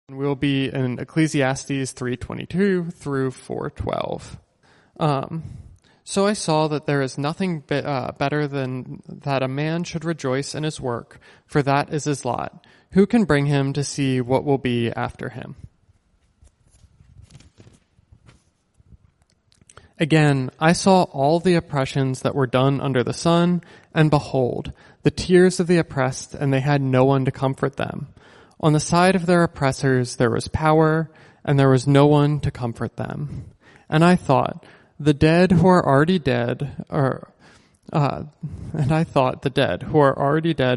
We'll be in Ecclesiastes 3:22 through 4:12. So I saw that there is nothing better than that a man should rejoice in his work, for that is his lot. Who can bring him to see what will be after him? Again, I saw all the oppressions that were done under the sun, and behold, the tears of the oppressed, and they had no one to comfort them. On the side of their oppressors there was power, and there was no one to comfort them. And I thought, the dead who are already dead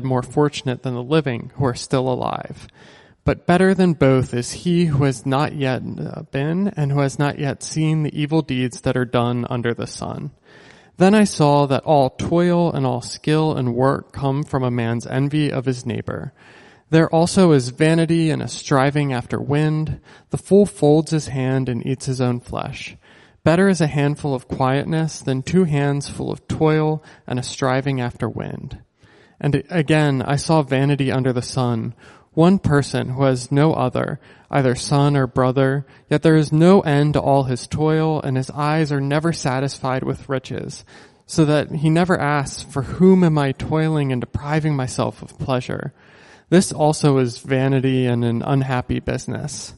more fortunate than the living who are still alive. But better than both is he who has not yet been and who has not yet seen the evil deeds that are done under the sun. Then I saw that all toil and all skill and work come from a man's envy of his neighbor. There also is vanity and a striving after wind. The fool folds his hand and eats his own flesh. Better is a handful of quietness than 2 hands full of toil and a striving after wind. And again, I saw vanity under the sun. One person who has no other, either son or brother, yet there is no end to all his toil, and his eyes are never satisfied with riches, so that he never asks, for whom am I toiling and depriving myself of pleasure? This also is vanity and an unhappy business.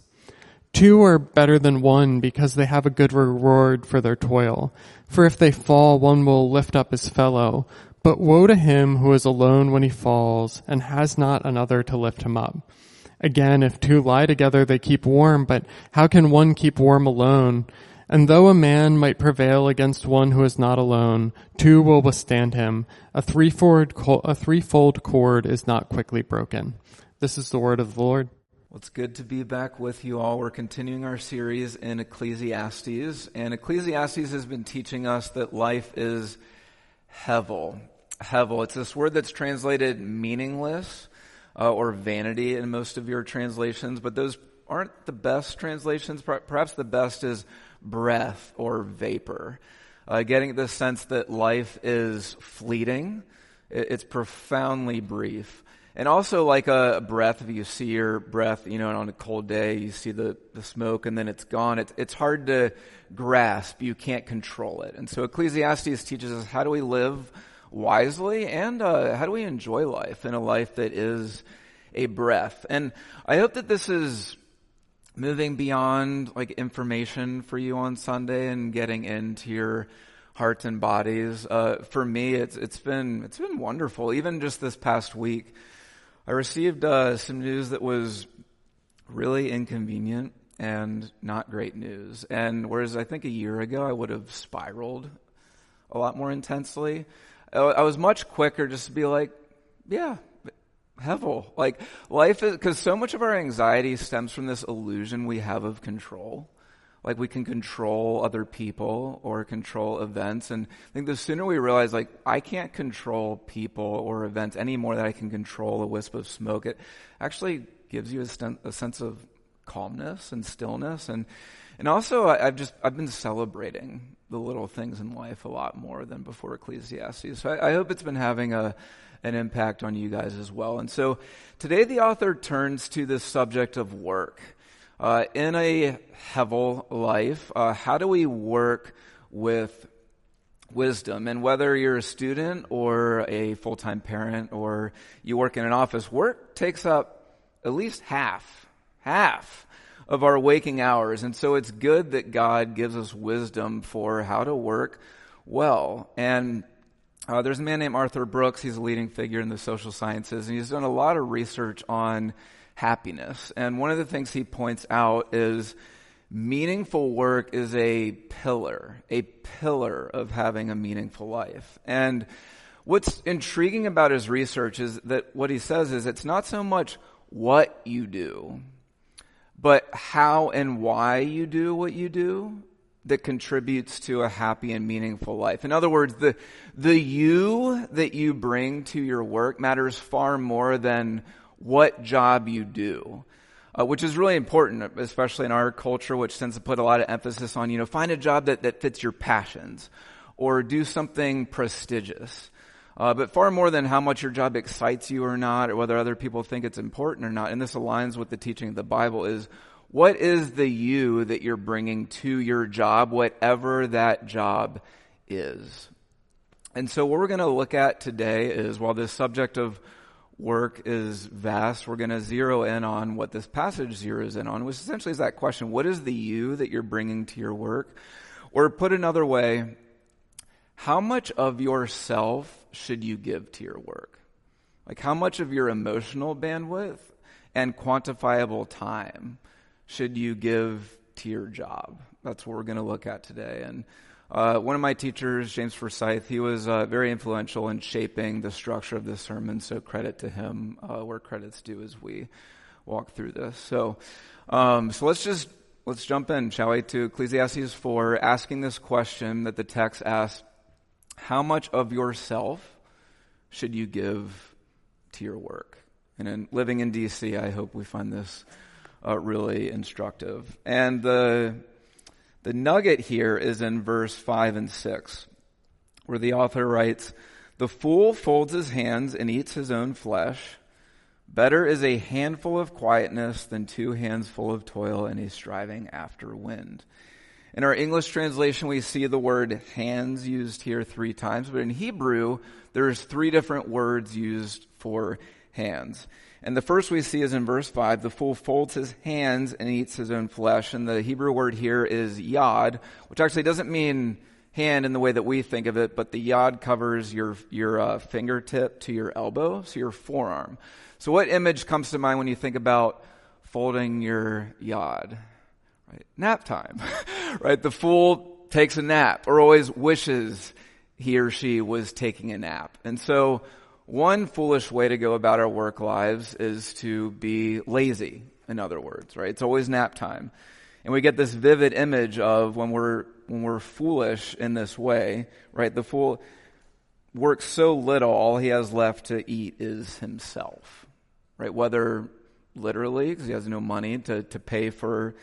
2 are better than 1 because they have a good reward for their toil. For if they fall, one will lift up his fellow. But woe to him who is alone when he falls and has not another to lift him up. Again, if 2 lie together, they keep warm, but how can one keep warm alone? And though a man might prevail against one who is not alone, 2 will withstand him. A threefold cord is not quickly broken. This is the word of the Lord. Well, it's good to be back with you all. We're continuing our series in Ecclesiastes, and Ecclesiastes has been teaching us that life is hevel. Hevel. It's this word that's translated meaningless or vanity in most of your translations, but those aren't the best translations. Perhaps the best is breath or vapor. Getting the sense that life is fleeting. It's profoundly brief. And also like a breath, if you see your breath, on a cold day, you see the smoke and then it's gone. It's hard to grasp. You can't control it. And so Ecclesiastes teaches us how do we live wisely and how do we enjoy life in a life that is a breath. And I hope that this is moving beyond like information for you on Sunday and getting into your hearts and bodies. For me, it's been wonderful. Even just this past week, I received some news that was really inconvenient and not great news. And whereas I think a year ago I would have spiraled a lot more intensely, I was much quicker just to be like, yeah, hevel. Like life is, because so much of our anxiety stems from this illusion we have of control. Like we can control other people or control events. And I think the sooner we realize, like, I can't control people or events any more than I can control a wisp of smoke, it actually gives you a sense of calmness and stillness. And also I've been celebrating the little things in life a lot more than before Ecclesiastes. So I hope it's been having an impact on you guys as well. And so today the author turns to this subject of work. In a hevel life, how do we work with wisdom? And whether you're a student or a full-time parent or you work in an office, work takes up at least half of our waking hours. And so it's good that God gives us wisdom for how to work well. And there's a man named Arthur Brooks. He's a leading figure in the social sciences, and he's done a lot of research on happiness. And one of the things he points out is meaningful work is a pillar of having a meaningful life. And what's intriguing about his research is that what he says is it's not so much what you do, but how and why you do what you do that contributes to a happy and meaningful life. In other words, the you that you bring to your work matters far more than what job you do, which is really important, especially in our culture, which tends to put a lot of emphasis on, find a job that fits your passions or do something prestigious. But far more than how much your job excites you or not, or whether other people think it's important or not, and this aligns with the teaching of the Bible, is what is the you that you're bringing to your job, whatever that job is. And so what we're going to look at today is, while this subject of work is vast, we're going to zero in on what this passage zeroes in on, which essentially is that question: what is the you that you're bringing to your work? Or put another way, how much of yourself should you give to your work? Like, how much of your emotional bandwidth and quantifiable time should you give to your job? That's what we're going to look at today. And one of my teachers, James Forsyth, he was very influential in shaping the structure of this sermon, so credit to him where credit's due as we walk through this. So let's jump in, shall we, to Ecclesiastes 4, asking this question that the text asks: how much of yourself should you give to your work? And in living in D.C., I hope we find this really instructive. And the nugget here is in verse 5 and 6, where the author writes, "The fool folds his hands and eats his own flesh. Better is a handful of quietness than 2 hands full of toil and a striving after wind." In our English translation, we see the word hands used here 3 times, but in Hebrew, there's 3 different words used for hands. And the first we see is in verse 5, the fool folds his hands and eats his own flesh. And the Hebrew word here is yad, which actually doesn't mean hand in the way that we think of it, but the yad covers your fingertip to your elbow, so your forearm. So what image comes to mind when you think about folding your yad? Right? Nap time, right? The fool takes a nap, or always wishes he or she was taking a nap. And so one foolish way to go about our work lives is to be lazy, in other words, right? It's always nap time. And we get this vivid image of when we're foolish in this way, right? The fool works so little, all he has left to eat is himself, right? Whether literally, because he has no money to pay for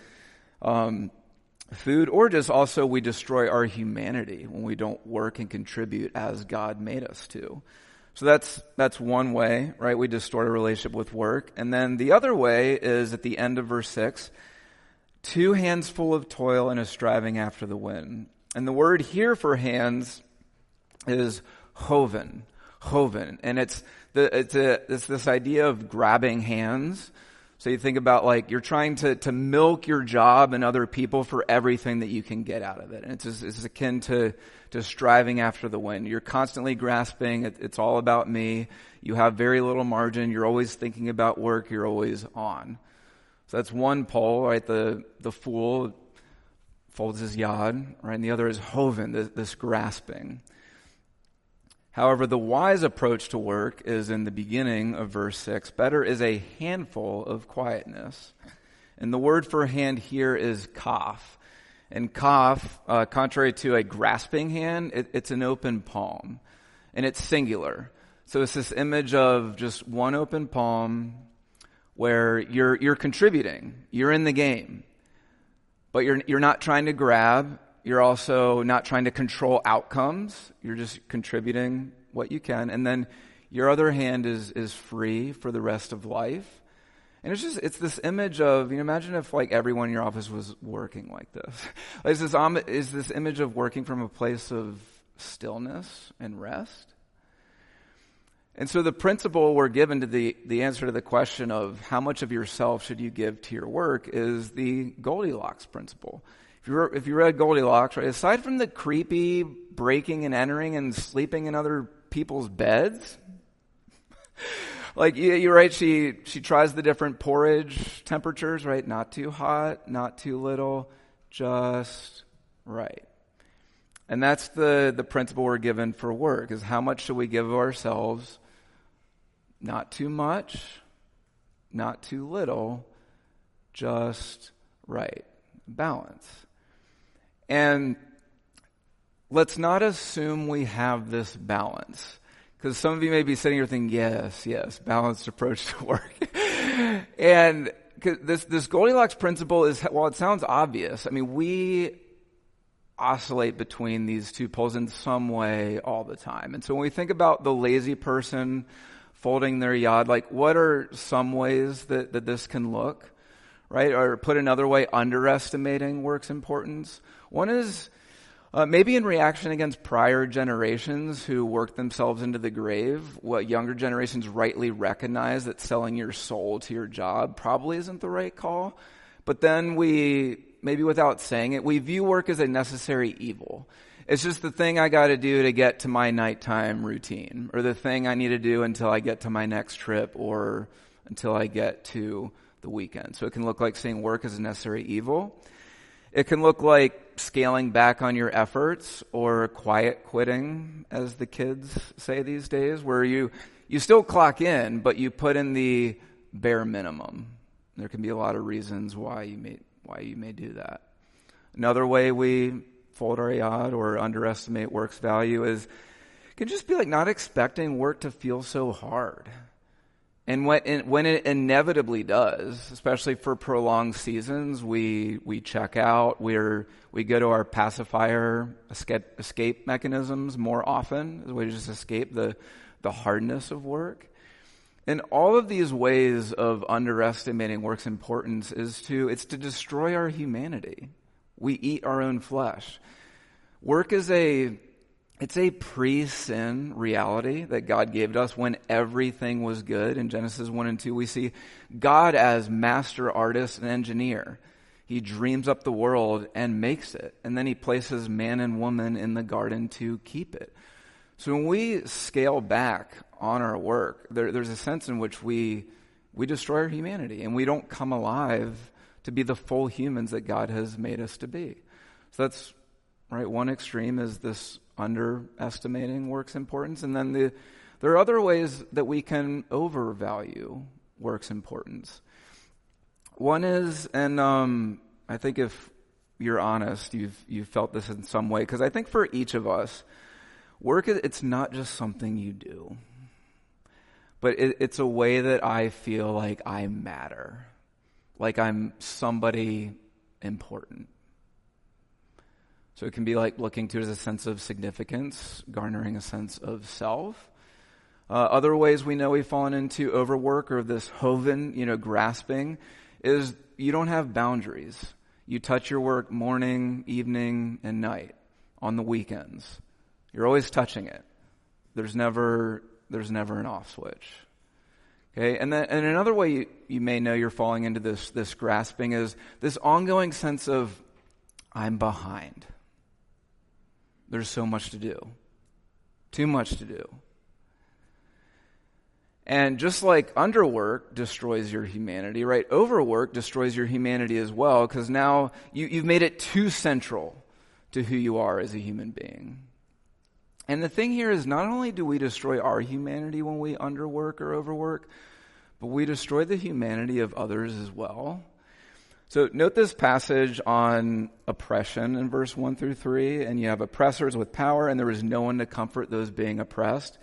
food, or just also we destroy our humanity when we don't work and contribute as God made us to. So that's one way, right? We distort a relationship with work. And then the other way is at the end of verse 6, 2 hands full of toil and a striving after the wind. And the word here for hands is hoven. And it's this idea of grabbing hands. So you think about, like, you're trying to milk your job and other people for everything that you can get out of it. And it's akin to striving after the wind. You're constantly grasping. It's all about me. You have very little margin. You're always thinking about work. You're always on. So that's one pole, right? The fool folds his yad, right? And the other is hoven, this grasping. However, the wise approach to work is in the beginning of verse 6. Better is a handful of quietness. And the word for hand here is kaf. And kaf, contrary to a grasping hand, it's an open palm. And it's singular. So it's this image of just one open palm where you're contributing. You're in the game. But you're not trying to grab. You're also not trying to control outcomes. You're just contributing what you can. And then your other hand is free for the rest of life. And it's this image of, imagine if, like, everyone in your office was working like this. Is this image of working from a place of stillness and rest. And so the principle we're given to the answer to the question of how much of yourself should you give to your work is the Goldilocks principle. If you read Goldilocks, right, aside from the creepy breaking and entering and sleeping in other people's beds, like you're right, she tries the different porridge temperatures, right? Not too hot, not too little, just right. And that's the principle we're given for work, is how much should we give of ourselves? Not too much, not too little, just right. Balance. And let's not assume we have this balance, because some of you may be sitting here thinking, yes, balanced approach to work. And this Goldilocks principle is, while it sounds obvious, I mean, we oscillate between these two poles in some way all the time. And so when we think about the lazy person folding their yad, like what are some ways that this can look, right? Or put another way, underestimating work's importance. One is maybe in reaction against prior generations who worked themselves into the grave. What younger generations rightly recognize that selling your soul to your job probably isn't the right call. But then we, maybe without saying it, we view work as a necessary evil. It's just the thing I got to do to get to my nighttime routine, or the thing I need to do until I get to my next trip, or until I get to the weekend. So it can look like seeing work as a necessary evil. It can look like scaling back on your efforts, or quiet quitting, as the kids say these days, where you still clock in, but you put in the bare minimum. There can be a lot of reasons why you may do that. Another way we fold our yad or underestimate work's value it can just be like not expecting work to feel so hard. And when it inevitably does, especially for prolonged seasons, we check out, we go to our pacifier escape mechanisms more often, as a way to just escape the hardness of work. And all of these ways of underestimating work's importance it's to destroy our humanity. We eat our own flesh. Work is it's a pre-sin reality that God gave to us when everything was good. In Genesis 1 and 2, we see God as master artist and engineer. He dreams up the world and makes it. And then he places man and woman in the garden to keep it. So when we scale back on our work, there's a sense in which we destroy our humanity, and we don't come alive to be the full humans that God has made us to be. So that's right. One extreme is this underestimating work's importance, and then there are other ways that we can overvalue work's importance. One is, and I think if you're honest, you've felt this in some way, because I think for each of us, work, it's not just something you do, but it's a way that I feel like I matter, like I'm somebody important. So it can be like looking to it as a sense of significance, garnering a sense of self. Other ways we know we've fallen into overwork or this hoven, grasping, is you don't have boundaries. You touch your work morning, evening, and night on the weekends. You're always touching it. There's never an off switch. Okay, and another way you may know you're falling into this grasping is this ongoing sense of I'm behind. There's so much to do. Too much to do. And just like underwork destroys your humanity, right? Overwork destroys your humanity as well, because now you've made it too central to who you are as a human being. And the thing here is, not only do we destroy our humanity when we underwork or overwork, but we destroy the humanity of others as well. So note this passage on oppression in verse 1 through 3, and you have oppressors with power, and there is no one to comfort those being oppressed.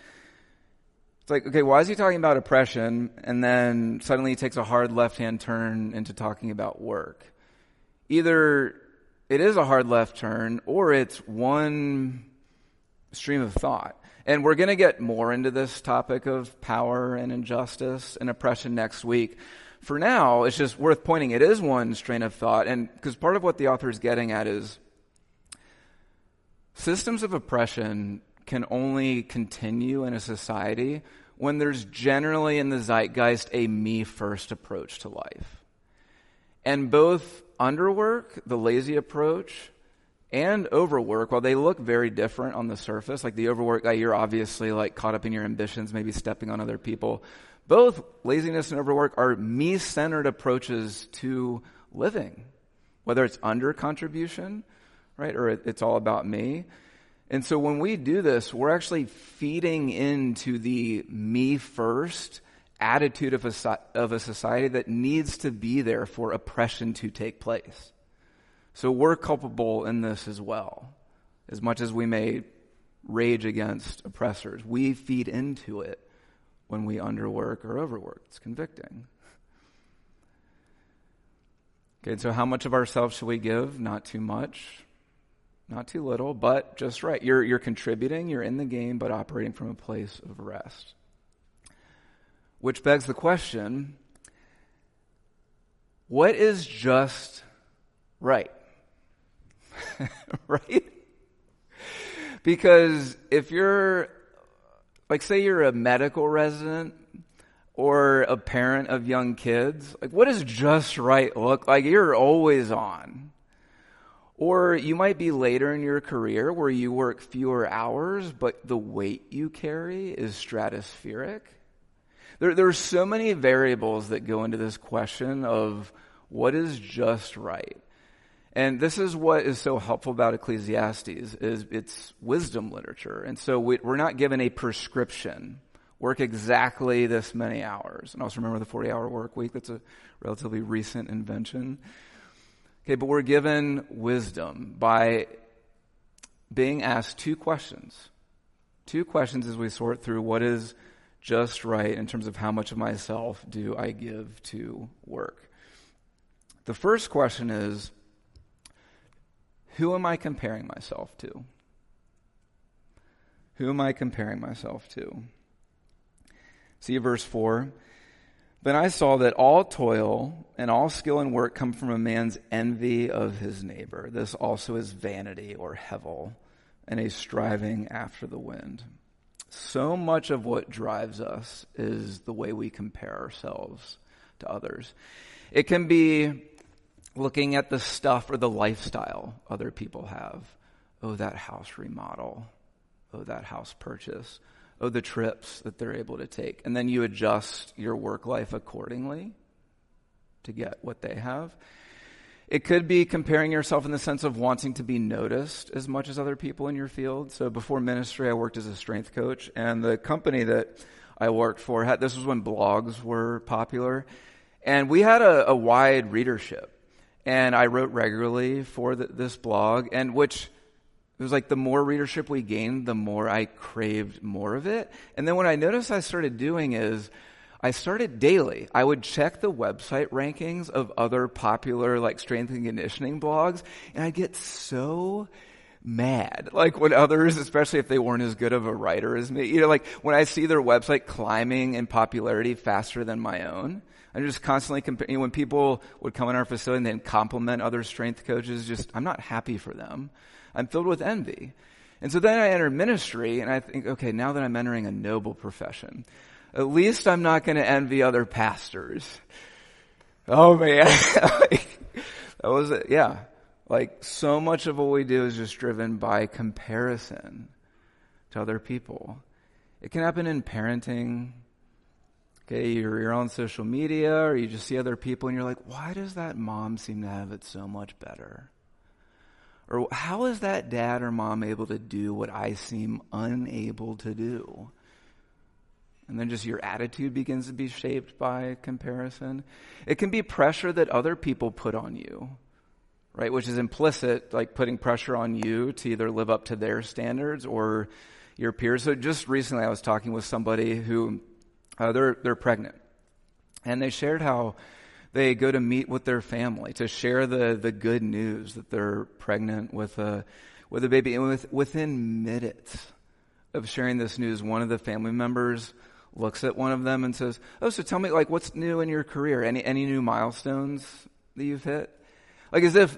It's like, okay, why is he talking about oppression, and then suddenly he takes a hard left-hand turn into talking about work? Either it is a hard left turn, or it's one stream of thought. And we're going to get more into this topic of power and injustice and oppression next week. For now, it's just worth pointing it is one strain of thought, and because part of what the author is getting at is systems of oppression can only continue in a society when there's generally in the zeitgeist a me-first approach to life. And both underwork, the lazy approach, and overwork, while they look very different on the surface, like the overwork guy, you're obviously like caught up in your ambitions, maybe stepping on other people. Both laziness and overwork are me-centered approaches to living, whether it's under contribution, right, or it's all about me. And so when we do this, we're actually feeding into the me-first attitude of a society that needs to be there for oppression to take place. So we're culpable in this as well. As much as we may rage against oppressors, we feed into it when we underwork or overwork. It's convicting. Okay, so how much of ourselves should we give? Not too much. Not too little, but just right. You're contributing, you're in the game, but operating from a place of rest. Which begs the question, what is just right? Right? Because if you're, like, say you're a medical resident or a parent of young kids, like, what does just right look like? You're always on. Or you might be later in your career where you work fewer hours, but the weight you carry is stratospheric. There are so many variables that go into this question of what is just right. And this is what is so helpful about Ecclesiastes, is it's wisdom literature. And so we're not given a prescription. Work exactly this many hours. And also remember the 40-hour work week. That's a relatively recent invention. Okay, but we're given wisdom by being asked two questions. Two questions as we sort through what is just right in terms of how much of myself do I give to work. The first question is, who am I comparing myself to? Who am I comparing myself to? See verse 4. Then I saw that all toil and all skill and work come from a man's envy of his neighbor. This also is vanity or hevel and a striving after the wind. So much of what drives us is the way we compare ourselves to others. It can be looking at the stuff or the lifestyle other people have. Oh, that house remodel. Oh, that house purchase. Oh, the trips that they're able to take. And then you adjust your work life accordingly to get what they have. It could be comparing yourself in the sense of wanting to be noticed as much as other people in your field. So before ministry, I worked as a strength coach, and the company that I worked for this was when blogs were popular, and we had a wide readership. And I wrote regularly for this blog, and which it was like the more readership we gained, the more I craved more of it. And then what I noticed I started doing is I started daily. I would check the website rankings of other popular like strength and conditioning blogs, and I'd get so mad. Like when others, especially if they weren't as good of a writer as me, like when I see their website climbing in popularity faster than my own. I'm just constantly comparing. When people would come in our facility and then compliment other strength coaches, I'm not happy for them. I'm filled with envy. And so then I enter ministry and I think, okay, now that I'm entering a noble profession, at least I'm not going to envy other pastors. Oh man. That was it. Yeah. Like so much of what we do is just driven by comparison to other people. It can happen in parenting. Okay, you're on social media or you just see other people and you're like, why does that mom seem to have it so much better? Or how is that dad or mom able to do what I seem unable to do? And then just your attitude begins to be shaped by comparison. It can be pressure that other people put on you, right? Which is implicit, like putting pressure on you to either live up to their standards or your peers. So just recently I was talking with somebody who they're pregnant. And they shared how they go to meet with their family to share the good news that they're pregnant with a baby. And within minutes of sharing this news, one of the family members looks at one of them and says, "Oh, so tell me, like, what's new in your career? Any new milestones that you've hit?" Like as if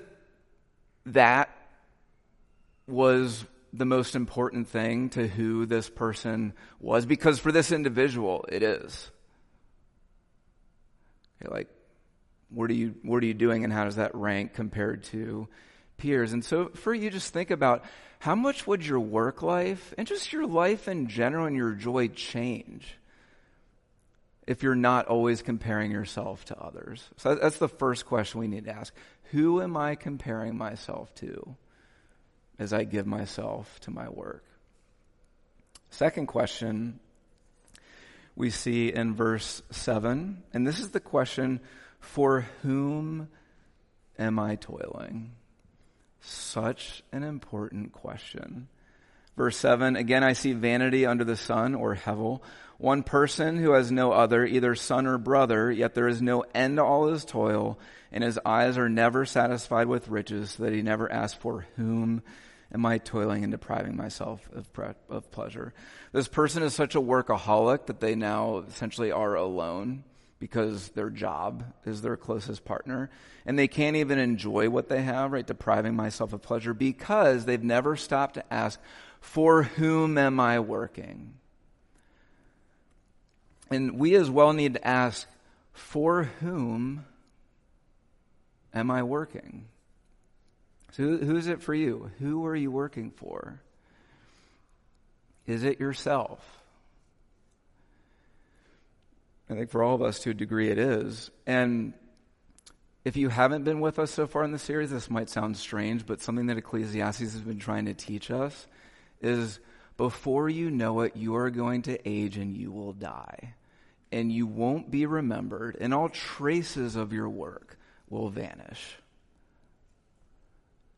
that was the most important thing to who this person was, because for this individual, it is. Okay, like, what are you doing and how does that rank compared to peers? And so for you, just think about how much would your work life and just your life in general and your joy change if you're not always comparing yourself to others? So that's the first question we need to ask. Who am I comparing myself to as I give myself to my work? Second question we see in verse 7, and this is the question, for whom am I toiling? Such an important question. Verse 7, again I see vanity under the sun, or hevel, one person who has no other, either son or brother, yet there is no end to all his toil, and his eyes are never satisfied with riches, so that he never asks, for whom am I toiling and depriving myself of pleasure? This person is such a workaholic that they now essentially are alone because their job is their closest partner, and they can't even enjoy what they have, right? Depriving myself of pleasure because they've never stopped to ask, for whom am I working? And we as well need to ask, for whom am I working? So who's it for you? Who are you working for? Is it yourself? I think for all of us, to a degree, it is. And if you haven't been with us so far in the series, this might sound strange, but something that Ecclesiastes has been trying to teach us is before you know it, you are going to age and you will die. And you won't be remembered, and all traces of your work will vanish.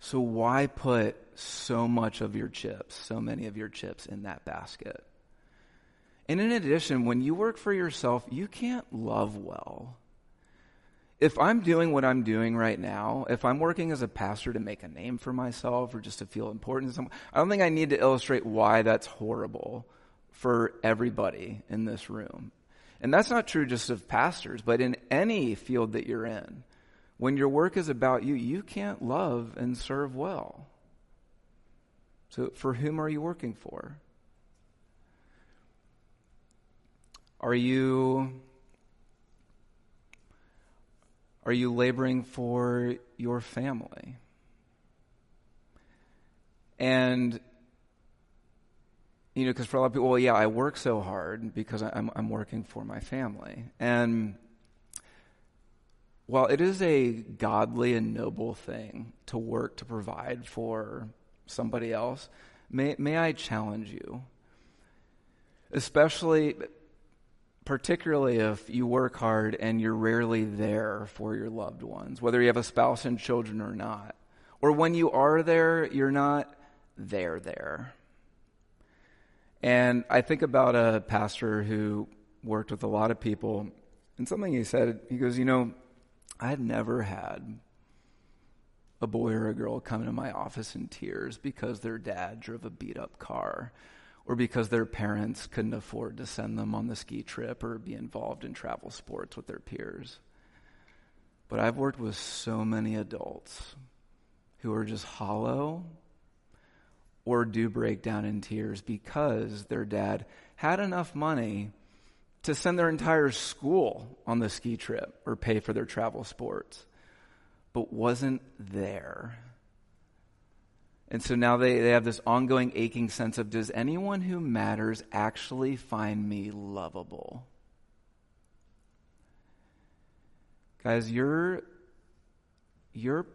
So why put so many of your chips in that basket? And in addition, when you work for yourself, you can't love well. If I'm doing what I'm doing right now, if I'm working as a pastor to make a name for myself or just to feel important to someone, I don't think I need to illustrate why that's horrible for everybody in this room. And that's not true just of pastors, but in any field that you're in. When your work is about you, you can't love and serve well. So for whom are you working for? Are you laboring for your family? And because for a lot of people, well, yeah, I work so hard because I'm working for my family. And while it is a godly and noble thing to work to provide for somebody else, may I challenge you, particularly if you work hard and you're rarely there for your loved ones, whether you have a spouse and children or not, or when you are there, you're not there. And I think about a pastor who worked with a lot of people, and something he said, he goes, I've never had a boy or a girl come into my office in tears because their dad drove a beat-up car or because their parents couldn't afford to send them on the ski trip or be involved in travel sports with their peers. But I've worked with so many adults who are just hollow or do break down in tears because their dad had enough money to send their entire school on the ski trip or pay for their travel sports, but wasn't there. And so now they have this ongoing aching sense of, does anyone who matters actually find me lovable? Guys, your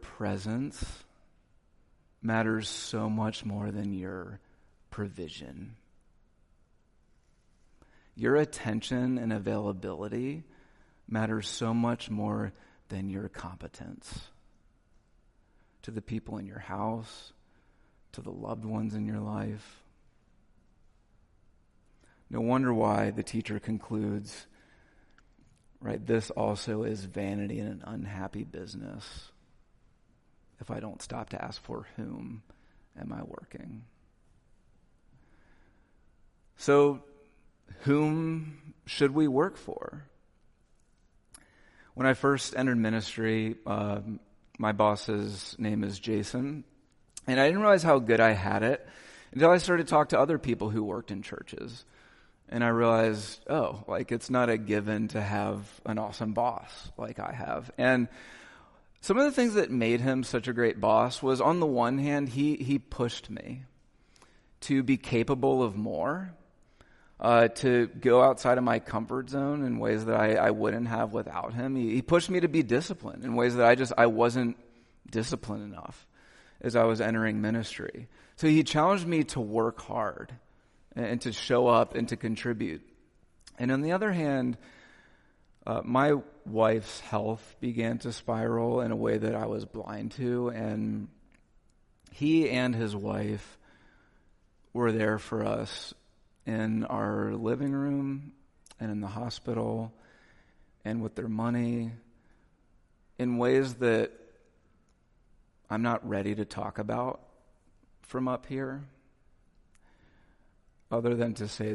presence matters so much more than your provision. Your attention and availability matters so much more than your competence. To the people in your house, to the loved ones in your life. No wonder why the teacher concludes, right, this also is vanity and an unhappy business if I don't stop to ask, for whom am I working? So, whom should we work for? When I first entered ministry, my boss's name is Jason, and I didn't realize how good I had it until I started to talk to other people who worked in churches. And I realized, it's not a given to have an awesome boss like I have. And some of the things that made him such a great boss was, on the one hand, he pushed me to be capable of more, to go outside of my comfort zone in ways that I wouldn't have without him. He pushed me to be disciplined in ways that I wasn't disciplined enough as I was entering ministry. So he challenged me to work hard and to show up and to contribute. And on the other hand, my wife's health began to spiral in a way that I was blind to, and he and his wife were there for us in our living room and in the hospital and with their money in ways that I'm not ready to talk about from up here, other than to say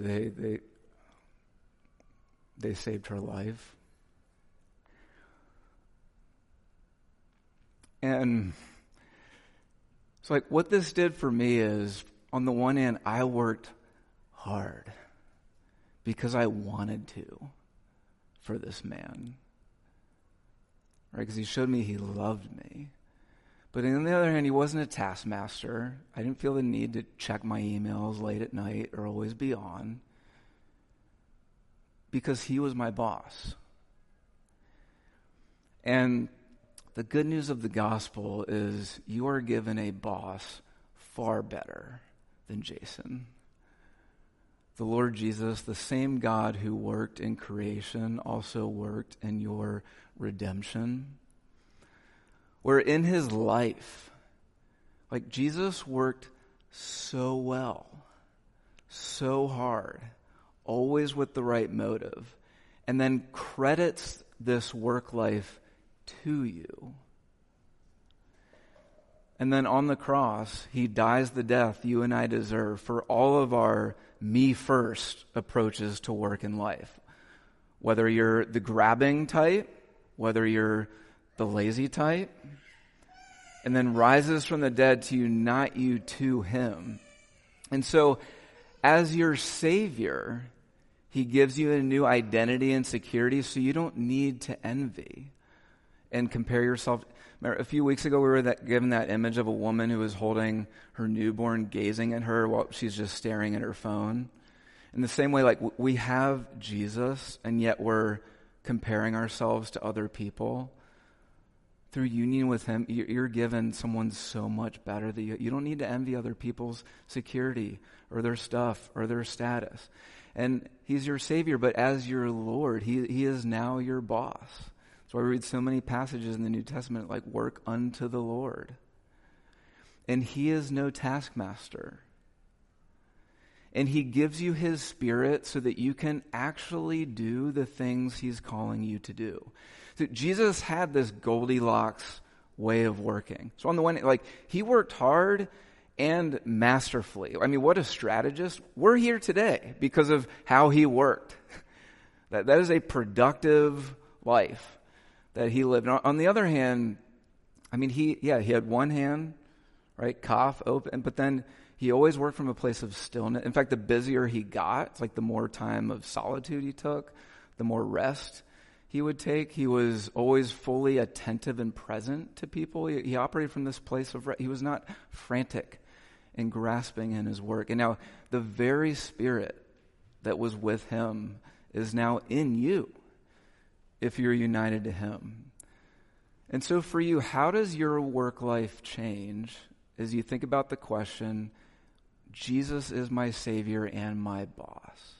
they saved her life. And it's like what this did for me is, on the one hand, I worked hard because I wanted to for this man, right? Because he showed me he loved me. But on the other hand, he wasn't a taskmaster. I didn't feel the need to check my emails late at night or always be on, because he was my boss. And the good news of the gospel is you are given a boss far better than Jason. The Lord Jesus, the same God who worked in creation, also worked in your redemption. Where in his life, like Jesus worked so well, so hard, always with the right motive, and then credits this work life to you. And then on the cross, he dies the death you and I deserve for all of our me first approaches to work in life. Whether you're the grabbing type, whether you're the lazy type, and then rises from the dead to unite you to him. And so, as your Savior, he gives you a new identity and security, so you don't need to envy and compare yourself. Remember, a few weeks ago, we were given that image of a woman who was holding her newborn, gazing at her while she's just staring at her phone. In the same way, like, we have Jesus, and yet we're comparing ourselves to other people. Through union with him, you're given someone so much better that you don't need to envy other people's security or their stuff or their status. And he's your Savior, but as your Lord, he is now your boss. That's why we read so many passages in the New Testament like work unto the Lord. And he is no taskmaster. And he gives you his Spirit so that you can actually do the things he's calling you to do. So Jesus had this Goldilocks way of working. So on the one hand, like, he worked hard and masterfully. I mean, what a strategist. We're here today because of how he worked. That is a productive life that he lived. On the other hand, I mean, he had one hand, right, cough, open, but then he always worked from a place of stillness. In fact, the busier he got, it's like the more time of solitude he took, the more rest he would take. He was always fully attentive and present to people. He operated from this place of rest. He was not frantic and grasping in his work. And now the very Spirit that was with him is now in you if you're united to him. And so for you, how does your work life change as you think about the question, Jesus is my Savior and my boss?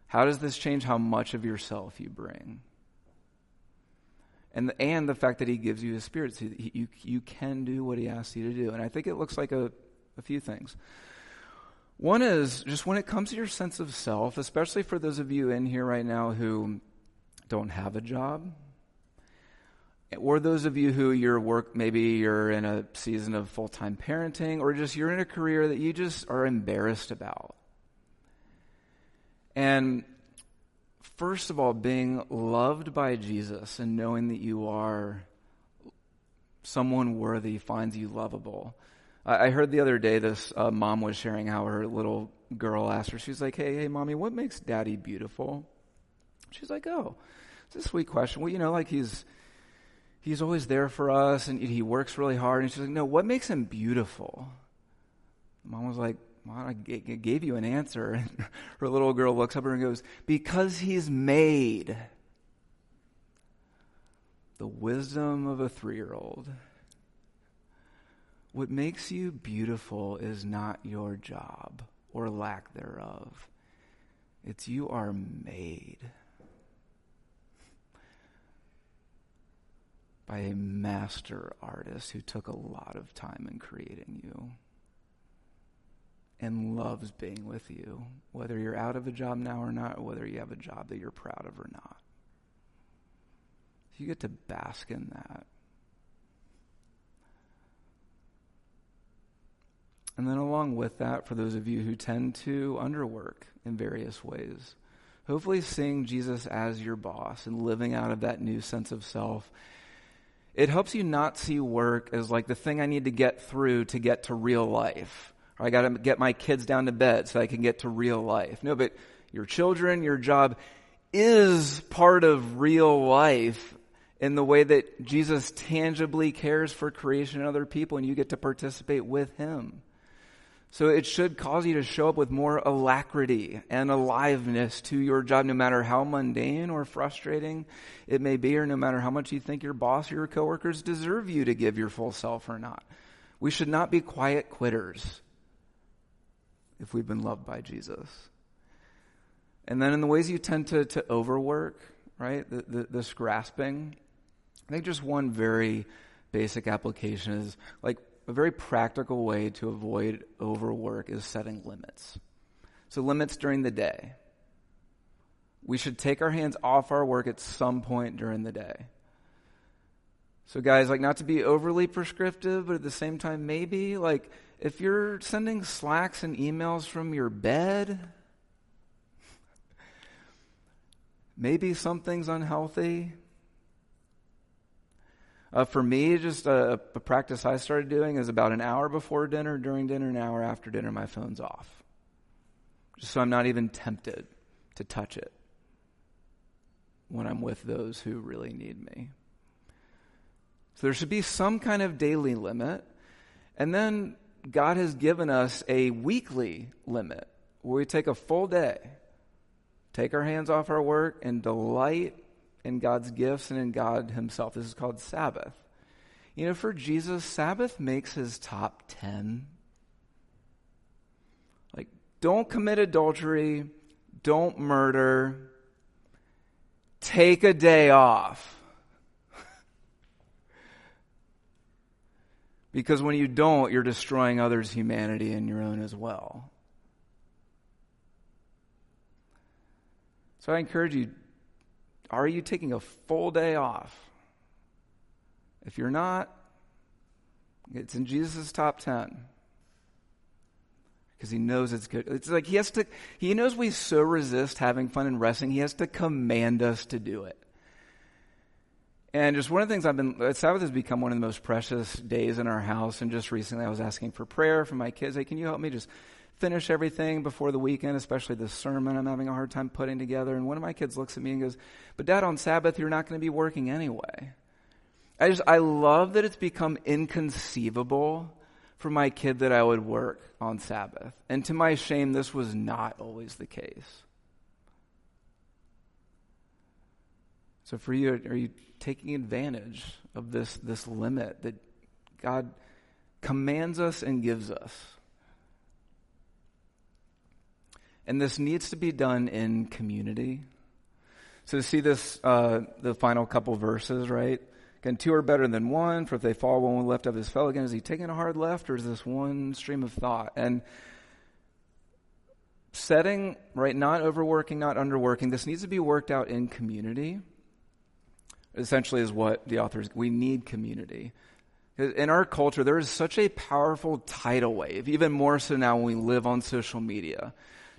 How does this change how much of yourself you bring? And the fact that he gives you his Spirit so that you can do what he asks you to do. And I think it looks like a few things. One is just when it comes to your sense of self, especially for those of you in here right now who don't have a job, or those of you who maybe you're in a season of full-time parenting, or just you're in a career that you just are embarrassed about. And first of all, being loved by Jesus and knowing that you are someone worthy finds you lovable. I heard the other day this mom was sharing how her little girl asked her, she's like, hey, mommy, what makes daddy beautiful? She's like, oh, it's a sweet question. Well, like he's always there for us and he works really hard. And she's like, no, what makes him beautiful? Mom was like, well, I gave you an answer. And her little girl looks up at her and goes, because he's made. The wisdom of a 3-year-old. What makes you beautiful is not your job or lack thereof. It's you are made by a master artist who took a lot of time in creating you and loves being with you, whether you're out of a job now or not, or whether you have a job that you're proud of or not. You get to bask in that. And then along with that, for those of you who tend to underwork in various ways, hopefully seeing Jesus as your boss and living out of that new sense of self, it helps you not see work as like the thing I need to get through to get to real life. Or I got to get my kids down to bed so I can get to real life. No, but your children, your job is part of real life in the way that Jesus tangibly cares for creation and other people, and you get to participate with him. So it should cause you to show up with more alacrity and aliveness to your job, no matter how mundane or frustrating it may be, or no matter how much you think your boss or your coworkers deserve you to give your full self or not. We should not be quiet quitters if we've been loved by Jesus. And then in the ways you tend to overwork, right, this grasping, I think just one very basic application is like, a very practical way to avoid overwork is setting limits. So limits during the day. We should take our hands off our work at some point during the day. So guys, like not to be overly prescriptive, but at the same time, maybe like if you're sending Slacks and emails from your bed, maybe something's unhealthy. For me, just a practice I started doing is about an hour before dinner, during dinner, an hour after dinner, my phone's off. Just so I'm not even tempted to touch it when I'm with those who really need me. So there should be some kind of daily limit. And then God has given us a weekly limit where we take a full day, take our hands off our work, and delight in God's gifts and in God himself. This is called Sabbath. You know, for Jesus, Sabbath makes his top 10. Like, don't commit adultery, don't murder, take a day off. Because when you don't, you're destroying others' humanity and your own as well. So I encourage you, are you taking a full day off? If you're not, it's in Jesus' top 10. Because he knows it's good. It's like he knows we so resist having fun and resting, he has to command us to do it. And just one of the things Sabbath has become one of the most precious days in our house. And just recently I was asking for prayer for my kids. Hey, can you help me just finish everything before the weekend, especially this sermon I'm having a hard time putting together? And one of my kids looks at me and goes, but Dad, on Sabbath, you're not going to be working anyway. I love that it's become inconceivable for my kid that I would work on Sabbath. And to my shame, this was not always the case. So for you, are you taking advantage of this limit that God commands us and gives us? And this needs to be done in community. So to see this, the final couple verses, right? Again, two are better than one, for if they fall, one will lift up his fellow again. Is he taking a hard left, or is this one stream of thought? And setting, right, not overworking, not underworking, this needs to be worked out in community. Essentially is what the authors, we need community. In our culture, there is such a powerful tidal wave, even more so now when we live on social media,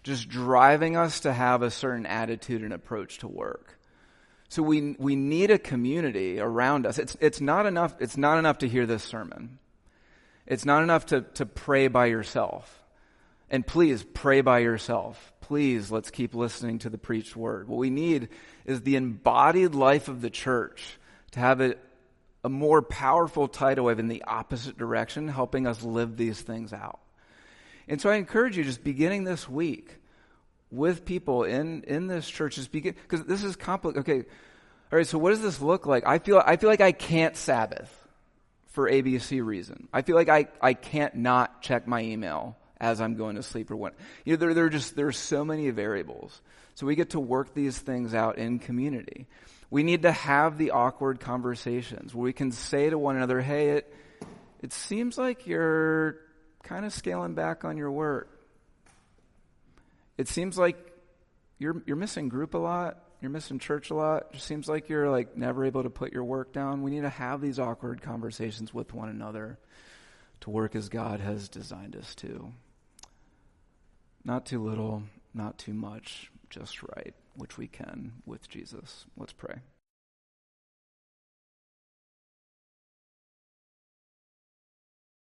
just driving us to have a certain attitude and approach to work. So we need a community around us. It's not enough to hear this sermon. It's not enough to pray by yourself. And please pray by yourself. Please, let's keep listening to the preached word. What we need is the embodied life of the church to have a more powerful tidal wave in the opposite direction, helping us live these things out. And so I encourage you, just beginning this week with people in this church, just begin, because this is complicated. Okay, all right, so what does this look like? I feel like I can't Sabbath for ABC reason. I feel like I can't not check my email as I'm going to sleep or what. You know, there are so many variables. So we get to work these things out in community. We need to have the awkward conversations where we can say to one another, hey, it seems like you're kind of scaling back on your work. It seems like you're missing group a lot. You're missing church a lot. It seems like you're like never able to put your work down. We need to have these awkward conversations with one another to work as God has designed us to. Not too little, not too much, just right, which we can with Jesus. Let's pray.